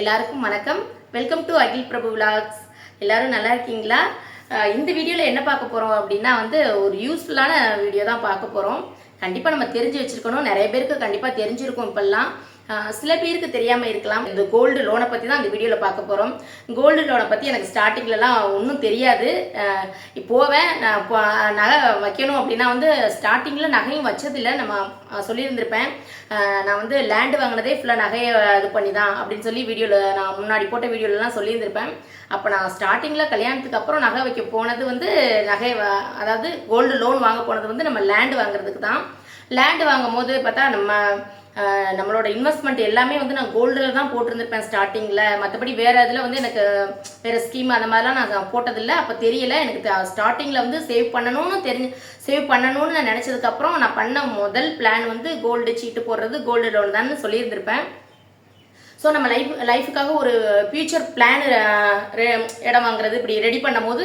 எல்லாருக்கும் வணக்கம். Welcome to Akhil Prabhu vlogs. எல்லாரும் நல்லா இருக்கீங்களா? இந்த வீடியோவில் என்ன பார்க்க போகிறோம் அப்படின்னா ஒரு யூஸ்ஃபுல்லான வீடியோ தான் பார்க்க போகிறோம். கண்டிப்பாக நம்ம தெரிஞ்சு வச்சுருக்கணும். நிறைய பேருக்கு கண்டிப்பாக தெரிஞ்சிருக்கும். இப்போல்லாம் சில பேருக்கு தெரியாமல் இருக்கலாம். இந்த கோல்டு லோனை பற்றி தான் அந்த வீடியோவில் பார்க்க போகிறோம். கோல்டு லோனை பற்றி எனக்கு ஸ்டார்டிங்லலாம் ஒன்றும் தெரியாது. போவேன் நகை வைக்கணும் அப்படின்னா ஸ்டார்டிங்கில் நகையும் வச்சதில்லை. நம்ம சொல்லியிருந்திருப்பேன். நான் லேண்டு வாங்கினதே ஃபுல்லாக நகையை இது பண்ணி தான் அப்படின்னு சொல்லி வீடியோவில் நான் முன்னாடி போட்ட வீடியோலலாம் சொல்லியிருந்திருப்பேன். அப்போ நான் ஸ்டார்டிங்கில் கல்யாணத்துக்கு அப்புறம் நகை வைக்க போனது நகை அதாவது கோல்டு லோன் வாங்க போனது நம்ம லேண்டு வாங்குறதுக்கு தான். லேண்டு வாங்கும் போது பார்த்தா நம்மளோட இன்வெஸ்ட்மெண்ட் எல்லாமே நான் கோல்டில் தான் போட்டிருந்திருப்பேன் ஸ்டார்டிங்கில். மற்றபடி வேறு இதில் எனக்கு வேறு ஸ்கீம் அந்த மாதிரிலாம் நான் போட்டதில்லை. அப்போ தெரியல எனக்கு. ஸ்டார்டிங்கில் சேவ் பண்ணணும்னு நான் நினச்சதுக்கப்புறம் நான் பண்ண முதல் பிளான் கோல்டு சீட்டு போடுறது, கோல்டு லோன் தான் சொல்லியிருந்திருப்பேன். ஸோ நம்ம லைஃபுக்காக ஒரு ஃபியூச்சர் பிளான் இடம் வாங்குறது இப்படி ரெடி பண்ணும் போது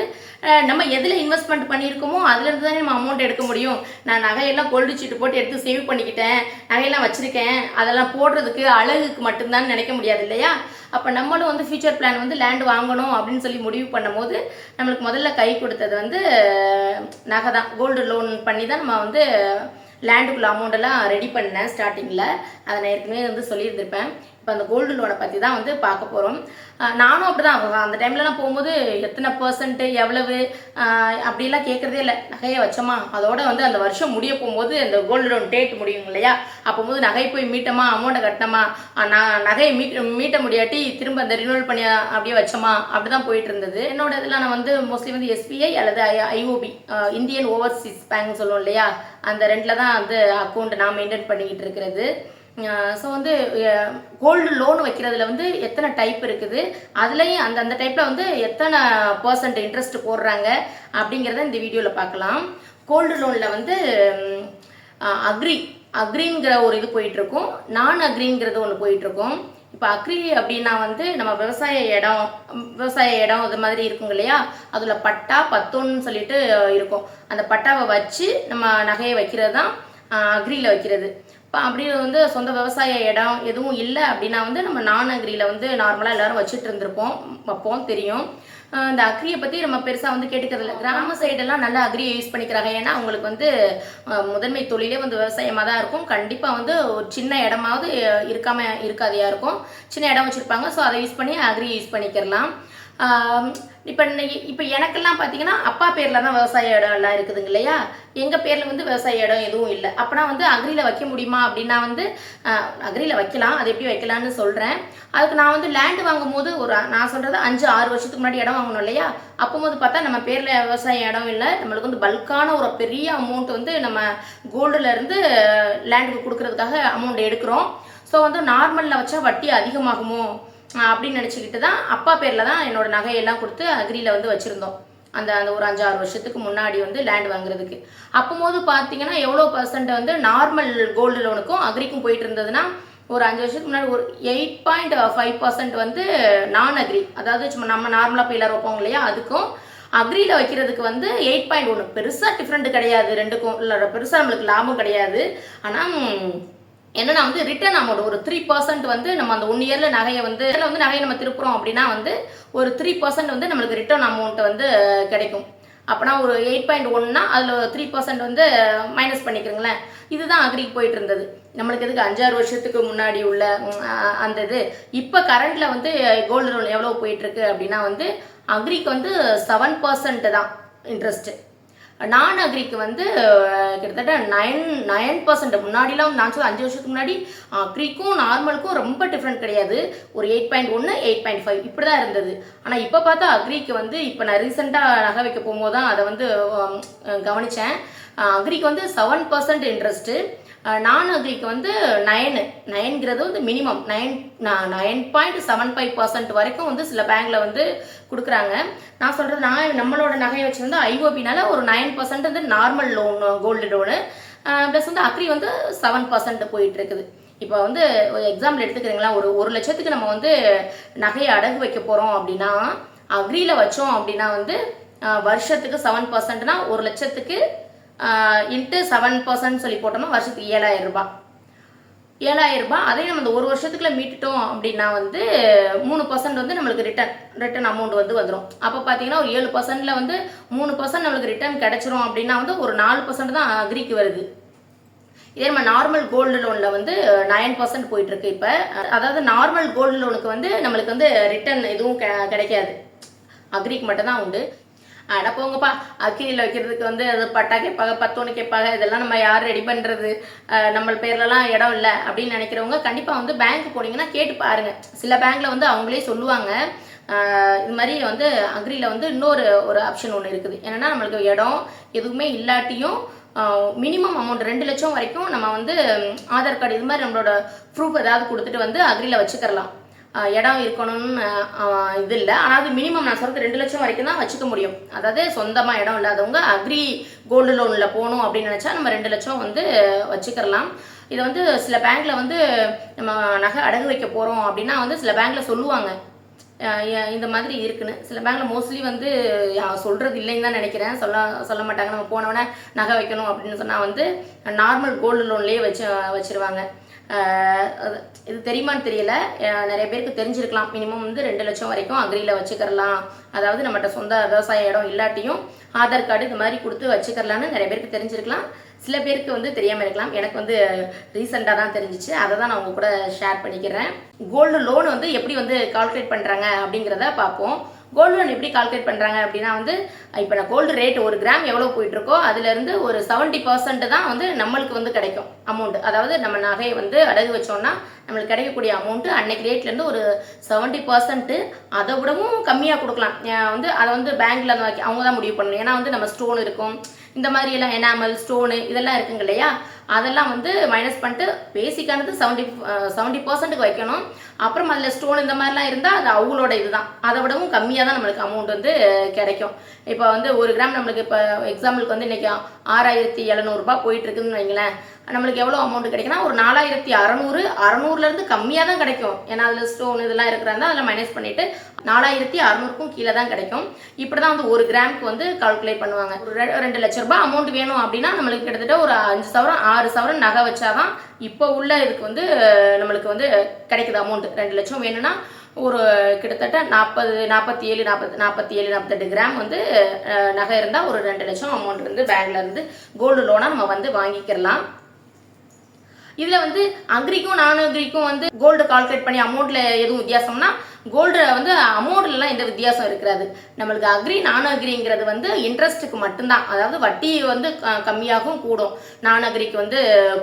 நம்ம எதில் இன்வெஸ்ட்மெண்ட் பண்ணியிருக்கோமோ அதுலேருந்து தானே நம்ம அமௌண்ட் எடுக்க முடியும். நான் நகையெல்லாம் கோல்டு சீட்டு போட்டு எடுத்து சேவ் பண்ணிக்கிட்டேன், நகையெல்லாம் வச்சுருக்கேன், அதெல்லாம் போடுறதுக்கு அழகுக்கு மட்டும்தான் நினைக்க முடியாது இல்லையா? அப்போ நம்மளும் ஃபியூச்சர் பிளான் லேண்ட் வாங்கணும் அப்படின்னு சொல்லி முடிவு பண்ணும் போது நம்மளுக்கு முதல்ல கை கொடுத்தது நகை தான். கோல்டு லோன் பண்ணி தான் நம்ம லேண்டுக்குள்ள அமௌண்ட்டெல்லாம் ரெடி பண்ணேன் ஸ்டார்டிங்கில். அதை நான் ஏற்கனவே சொல்லியிருந்திருப்பேன். இப்போ அந்த கோல்டு லோனை பற்றி தான் பார்க்க போகிறோம். நானும் அப்படி தான் அந்த டைம்லலாம் போகும்போது எத்தனை பர்சன்ட்டு எவ்வளவு அப்படிலாம் கேட்குறதே இல்லை. நகையை வச்சோமா அதோட அந்த வருஷம் முடிய போகும்போது அந்த கோல்டு லோன் டேட் முடியும் இல்லையா? அப்போது நகை போய் மீட்டோமா, அமௌண்ட்டை கட்டினோமா, நான் நகையை மீட்ட முடியாட்டி திரும்ப அந்த ரினியூவல் பண்ணி அப்படியே வச்சோமா, அப்படி தான் போயிட்டு இருந்தது. என்னோட இதில் நான் மோஸ்ட்லி SBI அல்லது IOB, இந்தியன் ஓவர்சீஸ் பேங்க் சொல்லுவோம் இல்லையா? அந்த ரெண்டில் தான் அக்கௌண்ட் நான் மெயின்டைன் பண்ணிக்கிட்டு இருக்கிறது. ஸோ கோல்டு லோன் வைக்கிறதுல எத்தனை டைப் இருக்குது, அதுலேயும் அந்த டைப்பில் எத்தனை பர்சன்ட் இன்ட்ரெஸ்ட் போடுறாங்க அப்படிங்கிறத இந்த வீடியோவில் பார்க்கலாம். கோல்டு லோனில் அக்ரிங்கிற ஒரு இது போயிட்டுருக்கும், நான் அக்ரிங்கிறது ஒன்று போயிட்டுருக்கும். இப்போ அக்ரி அப்படின்னா நம்ம விவசாய இடம் இது மாதிரி இருக்கும் இல்லையா? அதில் பட்டா பத்தோன்னு சொல்லிட்டு இருக்கும். அந்த பட்டாவை வச்சு நம்ம நகையை வைக்கிறது தான் அக்ரியில் வைக்கிறது. இப்போ அப்படி சொந்த விவசாய இடம் எதுவும் இல்லை அப்படின்னா நம்ம நான் அக்ரியில் நார்மலாக எல்லோரும் வச்சுட்டு இருந்திருப்போம் தெரியும். இந்த அக்ரியை பற்றி நம்ம பெருசாக கேட்டுக்கிறதில்ல. கிராம சைடெல்லாம் நல்லா அக்ரியை யூஸ் பண்ணிக்கிறாங்க. ஏன்னா அவங்களுக்கு முதன்மை தொழிலே விவசாயமாக தான் இருக்கும். கண்டிப்பாக ஒரு சின்ன இடமாவது இருக்காதையா இருக்கும். சின்ன இடம் வச்சுருப்பாங்க. ஸோ அதை யூஸ் பண்ணி அக்ரியை யூஸ் பண்ணிக்கிறலாம். இப்போ எனக்கெல்லாம் பார்த்தீங்கன்னா அப்பா பேரில் தான் விவசாய இடம் எல்லாம் இருக்குதுங்க இல்லையா? எங்கள் பேரில் விவசாய இடம் எதுவும் இல்லை. அப்போனா அக்ரியில் வைக்க முடியுமா அப்படின்னா அக்ரியில் வைக்கலாம். அது எப்படி வைக்கலான்னு சொல்கிறேன். அதுக்கு நான் லேண்டு வாங்கும் போது நான் சொல்கிறது 5-6 வருஷத்துக்கு முன்னாடி இடம் வாங்கணும் இல்லையா? அப்போது பார்த்தா நம்ம பேரில் விவசாய இடம் இல்லை. நம்மளுக்கு பல்கான ஒரு பெரிய அமௌண்ட் நம்ம கோல்டுலேருந்து லேண்டுக்கு கொடுக்கறதுக்காக அமௌண்ட் எடுக்கிறோம். ஸோ நார்மலில் வச்சா வட்டி அதிகமாகுமோ அப்படின்னு நினச்சிக்கிட்டு தான் அப்பா பேரில் தான் என்னோட நகையெல்லாம் கொடுத்து அக்ரியில் வச்சுருந்தோம். அந்த ஒரு 5-6 வருஷத்துக்கு முன்னாடி லேண்ட் வாங்குறதுக்கு. அப்போது பார்த்தீங்கன்னா எவ்வளோ பர்சன்ட் நார்மல் கோல்டு லோனுக்கும் அக்ரிக்கும் போயிட்டு இருந்ததுன்னா ஒரு 5 வருஷத்துக்கு முன்னாடி ஒரு 8.5% நான் அக்ரி, அதாவது சும்மா நம்ம நார்மலாக போய் எல்லாரும் வைப்போம் இல்லையா? அதுக்கும் அக்ரியில் வைக்கிறதுக்கு 8.1. பெருசாக டிஃப்ரெண்ட் கிடையாது ரெண்டுக்கும். இல்லை பெருசாக நம்மளுக்கு லாபம் கிடையாது. ஆனால் என்னன்னா ரிட்டர்ன் அமௌண்ட் ஒரு 3% நம்ம அந்த 1 இயரில் நகையை நகையை நம்ம திருப்புறோம் அப்படின்னா ஒரு 3% நம்மளுக்கு ரிட்டர்ன் அமௌண்ட் கிடைக்கும். அப்போனா ஒரு 8.1னா அதில் 3% மைனஸ் பண்ணிக்கிறீங்களேன். இதுதான் அக்ரிக்கு போயிட்டு இருந்தது. நம்மளுக்கு எதுக்கு 5-6 வருஷத்துக்கு முன்னாடி உள்ள அந்த இது. இப்போ கரண்டில் கோல்டு லோன் எவ்வளோ போயிட்டுருக்கு அப்படின்னா அக்ரிக்கு 7% தான் இன்ட்ரெஸ்ட்டு. நான் அக்ரிக்கு கிட்டத்தட்ட 9%. முன்னாடிலாம் நான் 5 வருஷத்துக்கு முன்னாடி அக்ரிக்கும் நார்மலுக்கும் ரொம்ப டிஃப்ரெண்ட் கிடையாது. ஒரு 8.1 8.5 இப்படி தான் இருந்தது. ஆனால் இப்போ பார்த்தா அக்ரிக்கு இப்போ நான் ரீசெண்டாக நகை வைக்க போகும்போது தான் அதை கவனித்தேன். அக்ரிக்கு 7% இன்ட்ரெஸ்ட்டு. நான் அக்ரிக்கு 9ங்கிறது மினிமம் 9.75% வரைக்கும் சில பேங்க்ல கொடுக்குறாங்க. நான் சொல்கிறது நம்மளோட நகையை வச்சுருந்தா IOBனால ஒரு 9% normal loan gold loan plus agri 7% போயிட்டு இருக்குது. இப்போ ஒரு எக்ஸாம்பிள் எடுத்துக்கிறீங்களா? ஒரு 1 லட்சத்துக்கு நம்ம நகையை அடகு வைக்க போகிறோம் அப்படின்னா அக்ரியில் வச்சோம் அப்படின்னா வருஷத்துக்கு 7%னா 1 லட்சத்துக்கு இன்ட்டு 7% சொல்லி போட்டோம்னா வருஷத்துக்கு 7,000 ரூபாய். 7,000 ரூபாய். அதே நம்ம இந்த ஒரு வருஷத்துக்குள்ள மீட்டுட்டோம் அப்படின்னா வந்து 3% வந்து நம்மளுக்கு ரிட்டர்ன் அமௌண்ட் வந்து வந்துடும். அப்போ பார்த்தீங்கன்னா ஒரு 7%ல் வந்து 3% நம்மளுக்கு ரிட்டர்ன் கிடைச்சிரும் அப்படின்னா வந்து ஒரு 4% தான் அக்ரிக்கு வருது. இதே நம்ம நார்மல் கோல்டு லோனில் வந்து 9% போயிட்டுருக்கு இப்போ. அதாவது நார்மல் கோல்டு லோனுக்கு வந்து நம்மளுக்கு வந்து ரிட்டர்ன் எதுவும் கிடைக்காது, அக்ரிக்கு மட்டும்தான் உண்டு. அட போங்கப்பா, அக்ரியில் வைக்கிறதுக்கு வந்து அது பட்டா கேட்பாங்க, 10 கேட்பாங்க, இதெல்லாம் நம்ம யார் ரெடி பண்ணுறது, நம்ம பேர்லலாம் இடம் இல்லை அப்படின்னு நினைக்கிறவங்க கண்டிப்பாக வந்து பேங்க் போனீங்கன்னா கேட்டு பாருங்கள். சில பேங்க்கில் வந்து அவங்களே சொல்லுவாங்க. இது மாதிரி வந்து அக்ரியில் வந்து ஒரு ஆப்ஷன் ஒன்று இருக்குது. என்னென்னா நம்மளுக்கு இடம் எதுவுமே இல்லாட்டியும் மினிமம் அமௌண்ட் 2 லட்சம் வரைக்கும் நம்ம வந்து ஆதார் கார்டு இது மாதிரி நம்மளோட ப்ரூஃப் ஏதாவது கொடுத்துட்டு வந்து அக்ரியில் வச்சுக்கலாம். இடம் இருக்கணும்னு இது இல்லை, ஆனால் அது மினிமம் நான் சொல்கிறது 2 லட்சம் வரைக்கும் தான் வச்சுக்க முடியும். அதாவது சொந்தமாக இடம் இல்லாதவங்க அக்ரி கோல்டு லோனில் போகணும் அப்படின்னு நினச்சா நம்ம 2 லட்சம் வந்து வச்சுக்கலாம். இதை வந்து சில பேங்க்கில் வந்து நம்ம நகை அடகு வைக்க போகிறோம் அப்படின்னா வந்து சில பேங்க்கில் சொல்லுவாங்க இந்த மாதிரி இருக்குன்னு. சில பேங்க்கில் மோஸ்ட்லி வந்து சொல்கிறது இல்லைன்னு தான் நினைக்கிறேன், சொல்ல மாட்டாங்க. நம்ம போனோடனே நகை வைக்கணும் அப்படின்னு சொன்னால் வந்து நார்மல் கோல்டு லோன்லேயே வச்சுருவாங்க. இது தெரியுமான்னு தெரியல, நிறைய பேருக்கு தெரிஞ்சிருக்கலாம். மினிமம் வந்து 2 லட்சம் வரைக்கும் அக்ரியில் வச்சுக்கிறலாம். அதாவது நம்மகிட்ட சொந்த விவசாய இடம் இல்லாட்டியும் ஆதார் கார்டு இது மாதிரி கொடுத்து வச்சுக்கிறலான்னு நிறைய பேருக்கு தெரிஞ்சிருக்கலாம். சில பேருக்கு வந்து தெரியாமல் இருக்கலாம். எனக்கு வந்து ரீசெண்டாக தான் தெரிஞ்சிச்சு, அதை தான் நான் உங்கள் கூட ஷேர் பண்ணிக்கிறேன். கோல்டு லோன் வந்து எப்படி வந்து கால்குலேட் பண்ணுறாங்க அப்படிங்கிறத பார்ப்போம். கோல்டு லோன் எப்படி கால்குலேட் பண்ணுறாங்க அப்படின்னா வந்து இப்போ நான் கோல்டு ரேட் 1 கிராம் எவ்வளோ போயிட்டுருக்கோ அதுலேருந்து ஒரு 70% தான் வந்து நம்மளுக்கு வந்து கிடைக்கும் அமௌண்ட். அதாவது நம்ம நகையை வந்து அடகு வச்சோம்னா நம்மளுக்கு கிடைக்கக்கூடிய அமௌண்ட்டு அன்னைக்கு ரேட்லேருந்து ஒரு 70%, அதை விடவும் கம்மியாக கொடுக்கலாம். வந்து அதை வந்து பேங்க்கில் வந்து அவங்க தான் முடிவு பண்ணணும். ஏன்னா வந்து நம்ம ஸ்டோன் இருக்கும், இந்த மாதிரி எல்லாம் எனாமல் ஸ்டோனு இதெல்லாம் இருக்குங்க இல்லையா, அதெல்லாம் வந்து மைனஸ் பண்ணிட்டு பேசிக்கானது 70% வைக்கணும். அப்புறம் அதில் ஸ்டோன் இந்த மாதிரிலாம் இருந்தால் அது அவங்களோட இதுதான், அதை விடவும் கம்மியாக தான் நம்மளுக்கு அமௌண்ட் வந்து கிடைக்கும். இப்போ வந்து 1 கிராம் நம்மளுக்கு இப்போ எக்ஸாம்பிளுக்கு வந்து இன்றைக்கி 6,700 ரூபாய் போயிட்டுருக்குன்னு வைங்களேன். நம்மளுக்கு எவ்வளோ அமௌண்ட் கிடைக்குன்னா ஒரு 4,600, 600லேருந்து கம்மியாக தான் கிடைக்கும். ஏன்னா அதில் ஸ்டோன் இதெல்லாம் இருக்கிறாங்க, அதில் மைனஸ் பண்ணிவிட்டு 4,600க்கும் கீழே தான் கிடைக்கும். இப்படி தான் வந்து 1 கிராமுக்கு வந்து கால்குலேட் பண்ணுவாங்க. ஒரு 2 லட்ச ரூபாய் அமௌண்ட் வேணும் அப்படின்னா நம்மளுக்கு கிட்டத்தட்ட ஒரு 5 சவரன் 6 சவரன் நகை வச்சாதான் இப்போ உள்ள இதுக்கு வந்து நம்மளுக்கு வந்து கிடைக்குது அமௌண்ட். 2 லட்சம் வேணும்னா ஒரு கிட்டத்தட்ட 47-48 கிராம் வந்து நகை இருந்தால் ஒரு 2 லட்சம் அமௌண்ட் வந்து பேங்க்ல இருந்து கோல்டு லோனாக நம்ம வந்து வாங்கிக்கிறலாம். இதில் வந்து அக்ரிக்கும் நான் அக்ரிக்கும் வந்து கோல்டு கால்குலேட் பண்ணி அமௌண்ட்டில் எதுவும் வித்தியாசம்னா கோல்டு வந்து அமௌண்ட்லாம் எந்த வித்தியாசம் இருக்கிறது. நம்மளுக்கு அக்ரி நான் அக்ரிங்கிறது வந்து இன்ட்ரெஸ்ட்டுக்கு மட்டும்தான். அதாவது வட்டி வந்து கம்மியாகவும் கூடும், நான் அக்ரிக்கு வந்து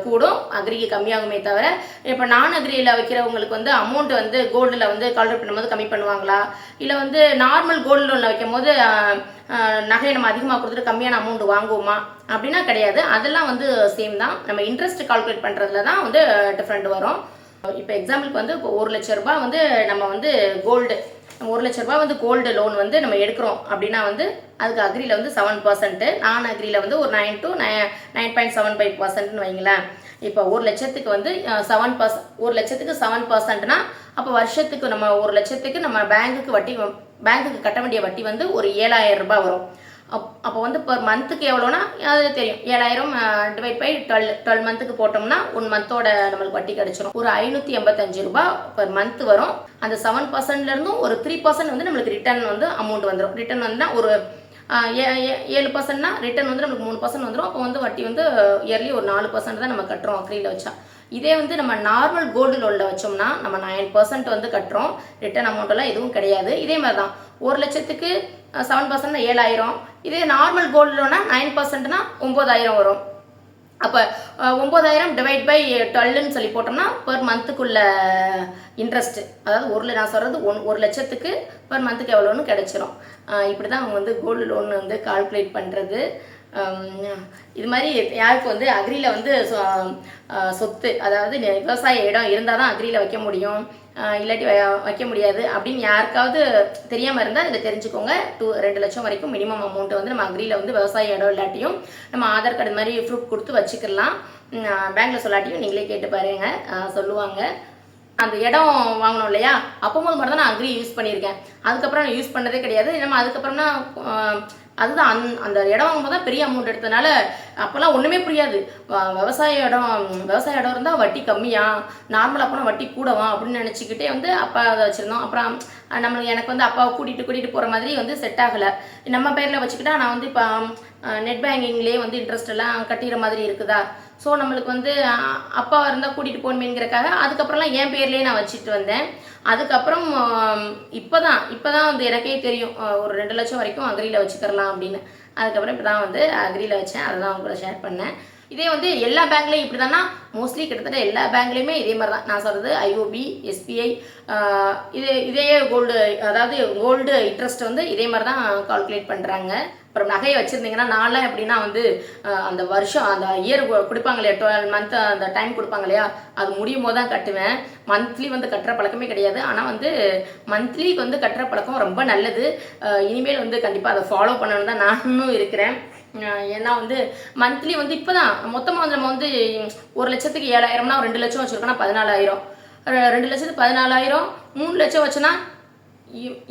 கூடும், அக்ரிக்கு கம்மியாகுமே தவிர. இப்போ நான் அக்ரியில் வைக்கிறவங்களுக்கு வந்து அமௌண்ட் வந்து கோல்டில் வந்து கால்குலேட் பண்ணும்போது கம்மி பண்ணுவாங்களா, இல்லை வந்து நார்மல் கோல்டு லோனில் வைக்கும் போது நகையை நம்ம அதிகமாக கொடுத்துட்டு கம்மியான அமௌண்ட் வாங்குவோமா அப்படின்னா கிடையாது. அதெல்லாம் வந்து சேம் தான். நம்ம இன்ட்ரெஸ்ட் கால்குலேட் பண்ணுறதுல தான் வந்து டிஃப்ரெண்ட் வரும். இப்போ எக்ஸாம்பிளுக்கு வந்து இப்போ 1 லட்ச ரூபாய் வந்து நம்ம வந்து கோல்டு 1 லட்ச ரூபாய் வந்து கோல்டு லோன் வந்து நம்ம எடுக்கிறோம் அப்படின்னா வந்து அதுக்கு அக்ரியில் வந்து 7%, நான் அக்ரியில் வந்து ஒரு 9 to 9.75%ன்னு வைங்களேன். இப்போ 1 லட்சத்துக்கு வந்து 7%, 1 லட்சத்துக்கு 7%னா அப்போ வருஷத்துக்கு நம்ம 1 லட்சத்துக்கு நம்ம பேங்க்குக்கு கட்ட வேண்டிய வட்டி வந்து ஒரு 7,000 ரூபாய் வரும். அப்போ வந்து பர் மந்த்துக்கு எவ்வளோனா அது தெரியும், 7,000 டிவைட் பை 12 மந்த்துக்கு போட்டோம்னா 1 மந்தோட நம்மளுக்கு வட்டி கிடைச்சிடும். ஒரு 585 ரூபாய் பர் மந்த் வரும். அந்த 7%லேருந்தும் ஒரு 3% வந்து நம்மளுக்கு ரிட்டர்ன் வந்து அமௌண்ட் வந்துடும். ரிட்டர்ன் வந்துன்னா ஒரு 7%னா ரிட்டர்ன் வந்து நம்மளுக்கு 3% வந்துடும். அப்போ வந்து வட்டி வந்து இயர்லி ஒரு 4% தான் நம்ம கட்டுறோம் அக்ரியில் வச்சா. இதே வந்து நம்ம நார்மல் கோல்டு லோனில் வச்சோம்னா நம்ம 9% வந்து கட்டுறோம், ரிட்டர்ன் அமௌண்ட்டெல்லாம் எதுவும் கிடையாது. இதே மாதிரி தான் 1 லட்சத்துக்கு 7% 7,000. இதே நார்மல் கோல்டு லோனா 9%னா 9,000 வரும். அப்போ 9,000 டிவைட் பை 12ன்னு சொல்லி போட்டோம்னா பர் மந்த்துக்குள்ள இன்ட்ரெஸ்ட்டு, அதாவது நான் சொல்கிறது 1 லட்சத்துக்கு பர் மந்த்துக்கு எவ்வளோன்னு கிடைச்சிரும். இப்படி தான் அவங்க வந்து கோல்டு லோன் வந்து கால்குலேட் பண்ணுறது. இது மாதிரி யாருக்கு வந்து அக்ரியில் வந்து சொத்து, அதாவது விவசாய இடம் இருந்தால் தான் அக்ரியில் வைக்க முடியும், இல்லாட்டி வைக்க முடியாது அப்படின்னு யாருக்காவது தெரியாமல் இருந்தால் இதில் தெரிஞ்சுக்கோங்க. 2 லட்சம் வரைக்கும் மினிமம் அமௌண்ட்டு வந்து நம்ம அக்ரியில் வந்து விவசாய இடம் இல்லாட்டியும் நம்ம ஆதார் கார்டு மாதிரி ப்ரூஃப் கொடுத்து வச்சுக்கலாம். பேங்க்கில் சொல்லாட்டியும் நீங்களே கேட்டு பாருங்க, சொல்லுவாங்க. அந்த இடம் வாங்கணும் இல்லையா, அப்போது மட்டும் தான் நான் அக்ரி யூஸ் பண்ணியிருக்கேன். அதுக்கப்புறம் நான் யூஸ் பண்ணதே கிடையாது. நம்ம அதுக்கப்புறம்னா அதுதான் அந்த இடம் வாங்கும்போது தான் பெரிய அமௌண்ட் எடுத்ததுனால அப்போல்லாம் ஒன்றுமே புரியாது. விவசாய இடம் இருந்தால் வட்டி கம்மியா, நார்மலாக போனால் வட்டி கூடவா அப்படின்னு நினச்சிக்கிட்டே வந்து அப்பா அதை வச்சுருந்தோம். அப்புறம் எனக்கு வந்து அப்பாவை கூட்டிகிட்டு போகிற மாதிரி வந்து செட் ஆகலை. நம்ம பேரில் வச்சுக்கிட்டா நான் வந்து இப்போ நெட் பேங்கிங்லேயே வந்து இன்ட்ரெஸ்ட் எல்லாம் கட்டிக்கிற மாதிரி இருக்குதா. ஸோ நம்மளுக்கு வந்து அப்பா இருந்தால் கூட்டிகிட்டு போகணுமேங்கிறக்காக அதுக்கப்புறம்லாம் என் பேர்லேயே நான் வச்சுட்டு வந்தேன். அதுக்கப்புறம் இப்போ தான் வந்து எனக்கே தெரியும் ஒரு 2 லட்சம் வரைக்கும் அக்ரியில் வச்சுக்கிறலாம் அப்படின்னு. அதுக்கப்புறம் இப்போ தான் வந்து அக்ரியில் வச்சேன். அதை தான் உங்களை ஷேர் பண்ணேன். இதே வந்து எல்லா பேங்க்லேயும் இப்படி தானா, மோஸ்ட்லி கிட்டத்தட்ட எல்லா பேங்க்லேயுமே இதே மாதிரி தான் நான் சொல்கிறது. ஐஓபி, எஸ்பிஐ, இதே கோல்டு இன்ட்ரெஸ்ட் வந்து இதே மாதிரி தான் கால்குலேட் பண்ணுறாங்க. அப்புறம் நகையை வச்சுருந்தீங்கன்னா நான்லாம் எப்படின்னா வந்து அந்த வருஷம் அந்த இயர் கொடுப்பாங்க இல்லையா, 12 மந்த் அந்த டைம் கொடுப்பாங்க இல்லையா, அது முடியும் போது தான் கட்டுவேன். மந்த்லி வந்து கட்டுற பழக்கமே கிடையாது. ஆனால் வந்து மந்த்லி வந்து கட்டுற பழக்கம் ரொம்ப நல்லது. இனிமேல் வந்து கண்டிப்பாக அதை ஃபாலோ பண்ணணும்னு தான் நானும் இருக்கிறேன். ஏன்னா வந்து மந்த்லி வந்து இப்போ தான் மொத்தமாக வந்து நம்ம வந்து 1 லட்சத்துக்கு 7,000னா 2 லட்சம் வச்சுருக்கோன்னா 14,000, 2 லட்சத்துக்கு 14,000, 3 லட்சம் வச்சுன்னா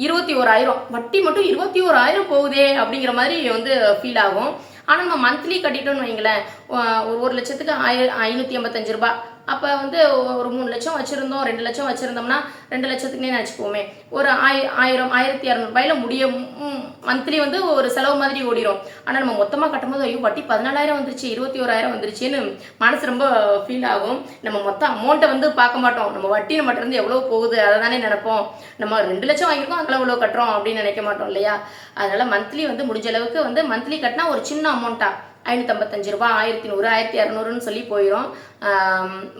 21,000, வட்டி மட்டும் 21,000 போகுதே அப்படிங்கிற மாதிரி வந்து ஃபீல் ஆகும். ஆனால் நம்ம மந்த்லி கட்டிட்டோம்னு வைங்களேன், 1 லட்சத்துக்கு 585 ரூபா. அப்போ வந்து ஒரு 3 லட்சம் வச்சுருந்தோம், 2 லட்சம் வச்சுருந்தோம்னா 2 லட்சத்துக்குனே நினச்சிப்போமே, ஒரு 1000 1200 ரூபாயில் மந்த்லி வந்து ஒரு செலவு மாதிரி ஓடிடும். ஆனால் நம்ம மொத்தமாக கட்டும்போது ஐயோ வட்டி 14,000 வந்துருச்சு, 21,000 வந்துருச்சுன்னு மனசு ரொம்ப ஃபீல் ஆகும். நம்ம மொத்த அமௌண்ட்டை வந்து பார்க்க மாட்டோம், நம்ம வட்டி நம்மகிட்ட இருந்து எவ்வளோ போகுது அதை தானே நினைப்போம். நம்ம 2 லட்சம் வாங்கியிருக்கோம் அதில் எவ்வளோ கட்டுறோம் அப்படின்னு நினைக்க மாட்டோம் இல்லையா. அதனால் மந்த்லி வந்து முடிஞ்ச அளவுக்கு வந்து மந்த்லி கட்டினா ஒரு சின்ன அமௌண்ட்டாக 555 ரூபா, 1100, 1200ன்னு சொல்லி போயிடும்.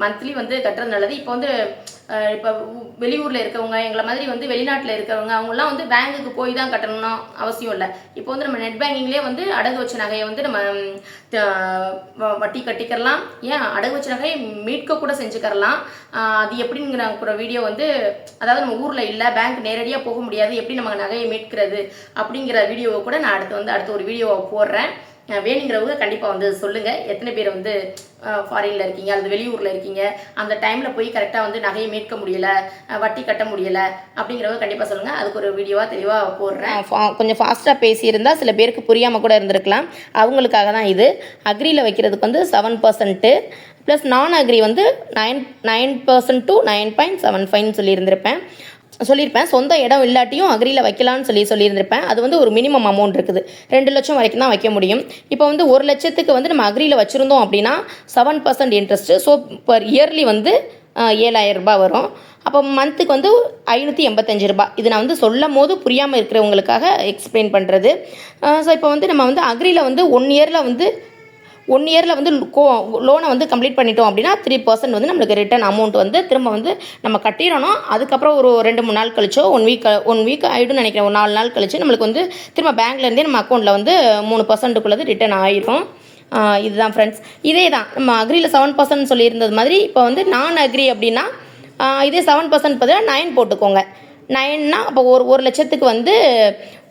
மந்த்லி வந்து கட்டுறது நல்லது. இப்போ வந்து இப்போ வெளியூரில் இருக்கவங்க, எங்களை மாதிரி வந்து வெளிநாட்டில் இருக்கிறவங்க, அவங்களாம் வந்து பேங்குக்கு போய் தான் கட்டணும்னு அவசியம் இல்லை. இப்போ வந்து நம்ம நெட் பேங்கிங்லேயே வந்து அடகு வச்ச நகையை வந்து நம்ம வட்டி கட்டிக்கிறலாம். ஏன் அடகு வச்ச நகையை மீட்க கூட செஞ்சுக்கிறலாம். அது எப்படிங்கிற ஒரு வீடியோ வந்து, அதாவது நம்ம ஊரில் இல்லை, பேங்க் நேரடியாக போக முடியாது, எப்படி நம்ம நகையை மீட்கிறது அப்படிங்கிற வீடியோவை கூட நான் அடுத்த ஒரு வீடியோவை போடுறேன். வேணுங்கிறவங்க கண்டிப்பாக வந்து சொல்லுங்கள். எத்தனை பேர் வந்து ஃபாரினில் இருக்கீங்க அல்லது வெளியூரில் இருக்கீங்க, அந்த டைமில் போய் கரெக்டாக வந்து நகையை மீட்க முடியலை, வட்டி கட்ட முடியலை அப்படிங்கிறவங்க கண்டிப்பாக சொல்லுங்கள். அதுக்கு ஒரு வீடியோவாக தெளிவாக போடுறேன். கொஞ்சம் ஃபாஸ்ட்டாக பேசியிருந்தால் சில பேருக்கு புரியாமல் கூட இருந்திருக்கலாம். அவங்களுக்காக தான் இது. அக்ரியில் வைக்கிறதுக்கு வந்து 7% ப்ளஸ் நான் அக்ரி வந்து 9% to 9.75 சொல்லியிருப்பேன். சொந்த இடம் இல்லாட்டியும் அக்ரியில் வைக்கலான்னு சொல்லியிருந்திருப்பேன். அது வந்து ஒரு மினிமம் அமௌண்ட் இருக்குது, 2 லட்சம் வரைக்கும் தான் வைக்க முடியும். இப்போ வந்து 1 லட்சத்துக்கு வந்து நம்ம அக்ரியில் வச்சுருந்தோம் அப்படின்னா 7% இன்ட்ரெஸ்ட்டு. ஸோ பர் இயர்லி வந்து 7,000 ரூபாய் வரும். அப்போ மந்த்துக்கு வந்து 585 ரூபாய். இது நான் வந்து சொல்லும் போது புரியாமல் இருக்கிறவங்களுக்காக எக்ஸ்பிளைன் பண்ணுறது. ஸோ இப்போ வந்து நம்ம வந்து அக்ரியில் வந்து 1 இயரில் வந்து லோனை வந்து கம்ப்ளீட் பண்ணிட்டோம் அப்படின்னா 3% வந்து நம்மளுக்கு ரிட்டர்ன் அமௌண்ட் வந்து திரும்ப வந்து நம்ம கட்டிடணும். அதுக்கப்புறம் ஒரு 2-3 நாள் கழிச்சோ, ஒன் வீக் ஆகிடும்னு நினைக்கிறேன், ஒரு 4 நாள் கழிச்சு நம்மளுக்கு வந்து திரும்ப பேங்க்லேருந்தே நம்ம அக்கௌண்ட்டில் வந்து 3%க்குள்ளது ரிட்டர்ன் ஆகிடும். இதுதான் ஃப்ரெண்ட்ஸ். இதே தான் நம்ம அக்ரியில் 7% சொல்லியிருந்தது மாதிரி இப்போ வந்து நான் அக்ரி அப்படின்னா இதே 7% பதிலாக 9 போட்டுக்கோங்க. 9னா அப்போ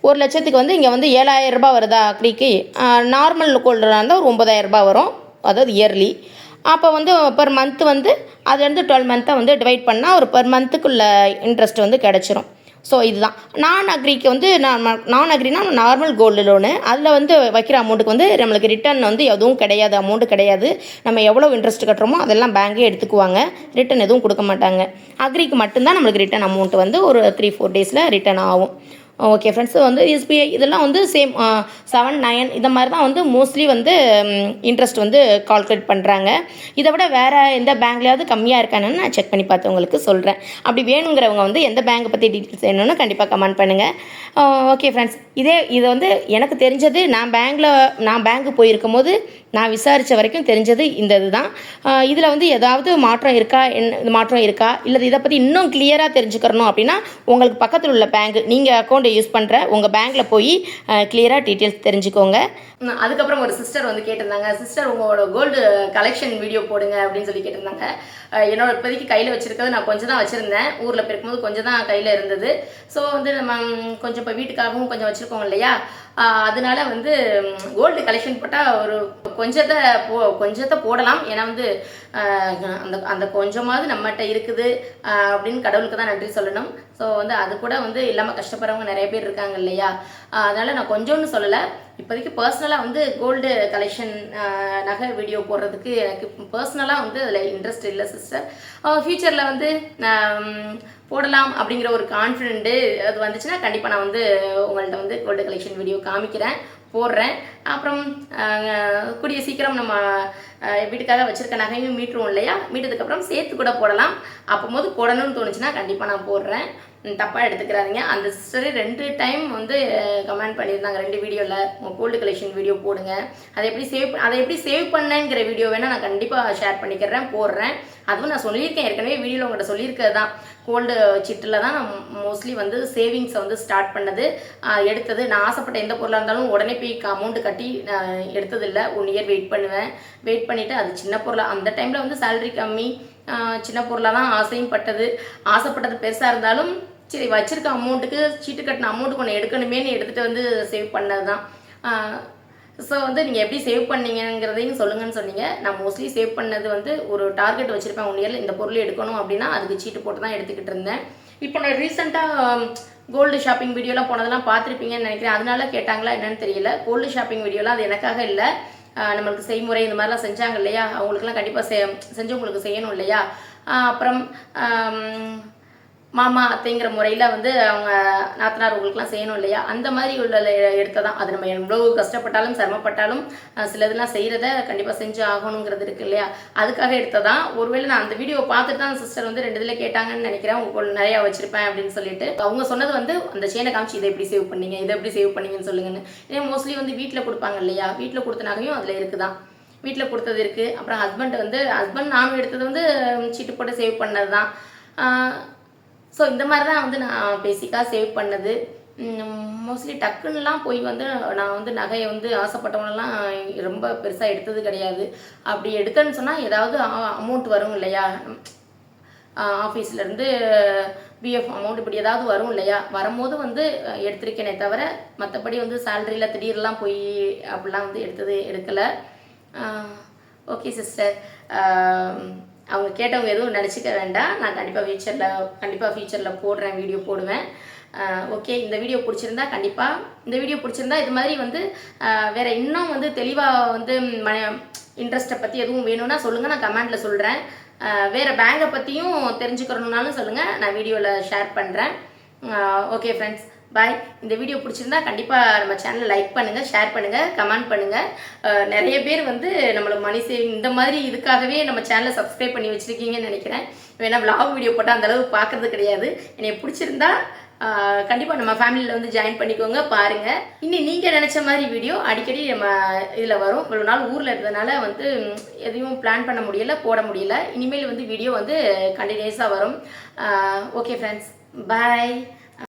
ஒரு லட்சத்துக்கு வந்து இங்கே வந்து 7,000 ரூபாய் வருதா அக்ரிக்கு. நார்மல் கோல்டராக இருந்தால் ஒரு 9,000 ரூபாய் வரும், அதாவது இயர்லி. அப்போ வந்து பர் மந்த்து வந்து அதுலேருந்து 12 மந்த்தை வந்து டிவைட் பண்ணால் ஒரு பர் மந்த்துக்குள்ள இன்ட்ரெஸ்ட் வந்து கிடச்சிரும். ஸோ இதுதான் நான் அக்ரிக்கு வந்து நான் அக்ரினா நார்மல் கோல்டு லோனு. அதில் வந்து வைக்கிற அமௌண்ட்டுக்கு வந்து நம்மளுக்கு ரிட்டர்ன் வந்து எதுவும் கிடையாது, அமௌண்ட்டு கிடையாது. நம்ம எவ்வளோ இன்ட்ரெஸ்ட் கட்டுறோமோ அதெல்லாம் பேங்கே எடுத்துக்குவாங்க, ரிட்டர்ன் எதுவும் கொடுக்க மாட்டாங்க. அக்ரிக்கு மட்டும்தான் நம்மளுக்கு ரிட்டர்ன் அமௌண்ட் வந்து ஒரு 3-4 டேஸில் ரிட்டர்ன் ஆகும். ஓகே ஃப்ரெண்ட்ஸ், வந்து எஸ்பிஐ இதெல்லாம் வந்து சேம் 7-9 இந்த மாதிரி தான் வந்து மோஸ்ட்லி வந்து இன்ட்ரெஸ்ட் வந்து கால்குலேட் பண்ணுறாங்க. இதை விட வேறு எந்த பேங்க்லையாவது கம்மியாக இருக்கானு நான் செக் பண்ணி பார்த்து உங்களுக்கு சொல்கிறேன். அப்படி வேணுங்கிறவங்க வந்து எந்த பேங்கை பற்றி டீட்டெயில்ஸ் வேணும்னு கண்டிப்பாக கமெண்ட் பண்ணுங்கள். ஓகே ஃப்ரெண்ட்ஸ், இது வந்து எனக்கு தெரிஞ்சது, நான் பேங்க்கு போயிருக்கும் போது நான் விசாரித்த வரைக்கும் தெரிஞ்சது இந்த இதுதான். இதில் வந்து ஏதாவது மாற்றம் இருக்கா இல்லை இதை பற்றி இன்னும் கிளியராக தெரிஞ்சுக்கிறணும் அப்படின்னா உங்களுக்கு பக்கத்தில் உள்ள பேங்க், நீங்கள் அக்கௌண்ட் யூஸ் பண்ணுற உங்கள் பேங்க்கில் போய் கிளியராக டீட்டெயில்ஸ் தெரிஞ்சுக்கோங்க. அதுக்கப்புறம் ஒரு சிஸ்டர் வந்து கேட்டிருந்தாங்க, சிஸ்டர் உங்களோட கோல்டு கலெக்ஷன் வீடியோ போடுங்க அப்படின்னு சொல்லி கேட்டிருந்தாங்க. என்னோட இப்போதைக்கு கையில் வச்சுருக்கிறது நான் கொஞ்சம் தான் வச்சுருந்தேன், ஊரில் போயிருக்கும்போது கொஞ்சம் தான் கையில் இருந்தது. ஸோ வந்து நம்ம கொஞ்சம் இப்போ வீட்டுக்காகவும் கொஞ்சம் வச்சுருக்கோம் இல்லையா, அதனால வந்து கோல்டு கலெக்ஷன் போட்டால் ஒரு கொஞ்சத்தை போடலாம். ஏன்னா வந்து அந்த கொஞ்சமாவது நம்மகிட்ட இருக்குது அப்படின்னு கடவுளுக்கு தான் நன்றி சொல்லணும். ஸோ வந்து அது கூட வந்து இல்லாமல் கஷ்டப்படுறவங்க நிறைய பேர் இருக்காங்க இல்லையா. அதனால் நான் கொஞ்சோன்னு சொல்லலை. இப்போதைக்கு பர்சனலாக வந்து கோல்டு கலெக்ஷன் நகை வீடியோ போடுறதுக்கு எனக்கு பர்சனலாக வந்து அதில் இன்ட்ரெஸ்ட் இல்லை சிஸ்டர். ஃப்யூச்சரில் வந்து போடலாம் அப்படிங்கிற ஒரு கான்ஃபிடென்ட்டு அது வந்துச்சுன்னா கண்டிப்பாக நான் வந்து உங்கள்கிட்ட வந்து கோல்டு கலெக்ஷன் வீடியோ காமிக்கிறேன், போடுறேன். அப்புறம் கூடிய சீக்கிரம் நம்ம வீட்டுக்காக வச்சுருக்க நகையும் மீட்டுருவோம் இல்லையா, மீட்டதுக்கப்புறம் சேர்த்து கூட போடலாம். அப்போது போடணும்னு தோணுச்சுன்னா கண்டிப்பாக நான் போடுறேன், தப்பாக எடுத்துக்கிறாதீங்க. அந்த சிஸ்டரே 2 டைம் வந்து கமெண்ட் பண்ணியிருந்தாங்க 2 வீடியோவில், உங்கள் கோல்டு கலெக்ஷன் வீடியோ போடுங்க, அதை எப்படி சேவ் பண்ணேங்கிற வீடியோ வேணால் நான் கண்டிப்பாக ஷேர் பண்ணிக்கிறேன், போடுறேன். அதுவும் நான் சொல்லியிருக்கேன் ஏற்கனவே வீடியோவில் உங்கள்கிட்ட சொல்லியிருக்கிறது தான். கோல்டு சிட்டில் தான் நான் மோஸ்ட்லி வந்து சேவிங்ஸை வந்து ஸ்டார்ட் பண்ணது, எடுத்தது. நான் ஆசைப்பட்ட எந்த பொருளாக இருந்தாலும் உடனே போய் அமௌண்ட்டு கட்டி எடுத்ததில்லை. 1 இயர் வெயிட் பண்ணுவேன். வெயிட் பண்ணிவிட்டு அது சின்ன பொருளாக, அந்த டைமில் வந்து சேலரி கம்மி, சின்ன பொருளாக தான் ஆசையும் ஆசைப்பட்டது பெருசாக இருந்தாலும் சரி வச்சுருக்க அமௌண்ட்டுக்கு சீட்டு கட்டின அமௌண்ட்டுக்கு ஒன்று எடுக்கணுமேனு எடுத்துகிட்டு வந்து சேவ் பண்ணது தான். ஸோ வந்து நீங்கள் எப்படி சேவ் பண்ணீங்கிறதையும் சொல்லுங்கன்னு சொன்னீங்க. நான் மோஸ்ட்லி சேவ் பண்ணது வந்து ஒரு டார்கெட் வச்சுருப்பேன், 1 இயரில் இந்த பொருள் எடுக்கணும் அப்படின்னா அதுக்கு சீட்டு போட்டு தான் எடுத்துக்கிட்டு இருந்தேன். இப்போ நான் ரீசெண்டாக கோல்டு ஷாப்பிங் வீடியோலாம் போனதெல்லாம் பார்த்துருப்பீங்கன்னு நினைக்கிறேன். அதனால கேட்டாங்களா என்னன்னு தெரியல. கோல்டு ஷாப்பிங் வீடியோலாம் அது எனக்காக இல்லை, நம்மளுக்கு செய்முறை இந்த மாதிரிலாம் செஞ்சாங்க இல்லையா, அவங்களுக்குலாம் கண்டிப்பாக செஞ்சவங்களுக்கு செய்யணும் இல்லையா. அப்புறம் மாமா அத்தைங்கிற முறையில் வந்து அவங்க நாத்தனார் உங்களுக்குலாம் செய்யணும் இல்லையா, அந்த மாதிரி உள்ள எடுத்ததான். அது நம்ம எவ்வளோ கஷ்டப்பட்டாலும் சிரமப்பட்டாலும் சிலதெல்லாம் செய்கிறத கண்டிப்பாக செஞ்சு ஆகணுங்கிறது இருக்குது இல்லையா, அதுக்காக எடுத்ததான். ஒருவேளை நான் அந்த வீடியோ பார்த்துட்டு தான் சிஸ்டர் வந்து 2 இதில் கேட்டாங்கன்னு நினைக்கிறேன், உங்களுக்கு நிறையா வச்சுருப்பேன் அப்படின்னு சொல்லிட்டு. அவங்க சொன்னது வந்து அந்த செயினை காமிச்சு இதை எப்படி சேவ் பண்ணீங்க, இதை எப்படி சேவ் பண்ணீங்கன்னு சொல்லுங்கன்னு. ஏன்னா மோஸ்ட்லி வந்து வீட்டில் கொடுப்பாங்க இல்லையா, வீட்டில் கொடுத்த நகையும் அதில் இருக்குதான், வீட்டில் கொடுத்தது இருக்குது. அப்புறம் ஹஸ்பண்ட் நானும் எடுத்தது வந்து சீட்டு போட்டு சேவ் பண்ணது தான். ஸோ இந்த மாதிரி தான் வந்து நான் பேசிக்காக சேவ் பண்ணது. மோஸ்ட்லி டக்குன்னுலாம் போய் வந்து நான் வந்து நகையை வந்து ஆசைப்பட்டவனெல்லாம் ரொம்ப பெருசாக எடுத்தது கிடையாது. அப்படி எடுத்தேன்னு சொன்னால் ஏதாவது அமௌண்ட் வரும் இல்லையா, ஆஃபீஸ்லேருந்து பிஎஃப் அமௌண்ட் இப்படி ஏதாவது வரும் இல்லையா, வரும்போது வந்து எடுத்திருக்கேனே தவிர மற்றபடி வந்து சேலரியில் திடீர்லாம் போய் அப்படிலாம் வந்து எடுக்கலை. ஓகே சிஸ்டர், அவங்க கேட்டவங்க எதுவும் நினச்சிக்க வேண்டாம். நான் கண்டிப்பாக ஃபியூச்சரில் போடுறேன், வீடியோ போடுவேன். ஓகே, இந்த வீடியோ பிடிச்சிருந்தா இது மாதிரி வந்து வேறு இன்னும் வந்து தெளிவாக வந்து இன்ட்ரெஸ்ட்டை பற்றி எதுவும் வேணும்னா சொல்லுங்கள், நான் கமெண்டில் சொல்கிறேன். வேறு பேங்கை பற்றியும் தெரிஞ்சுக்கிறணுன்னாலும் சொல்லுங்கள், நான் வீடியோவில் ஷேர் பண்ணுறேன். ஓகே ஃப்ரெண்ட்ஸ், பாய். இந்த வீடியோ பிடிச்சிருந்தா கண்டிப்பாக நம்ம சேனலை லைக் பண்ணுங்கள், ஷேர் பண்ணுங்கள், கமெண்ட் பண்ணுங்கள். நிறைய பேர் வந்து நம்மளை மணி சேவிங் இந்த மாதிரி இதுக்காகவே நம்ம சேனலை சப்ஸ்கிரைப் பண்ணி வச்சுருக்கீங்கன்னு நினைக்கிறேன். வேணா விளாக் வீடியோ போட்டால் அந்தளவு பார்க்குறது கிடையாது. என்னை பிடிச்சிருந்தா கண்டிப்பாக நம்ம ஃபேமிலியில் வந்து ஜாயின் பண்ணிக்கோங்க, பாருங்கள். இன்னும் நீங்கள் நினச்ச மாதிரி வீடியோ அடிக்கடி நம்ம இதில் வரும். இவ்வளோ நாள் ஊரில் இருந்ததுனால வந்து எதையும் பிளான் பண்ண முடியல, போட முடியல. இனிமேல் வந்து வீடியோ வந்து கண்டினியூஸாக வரும். ஓகே ஃப்ரெண்ட்ஸ், பாய்.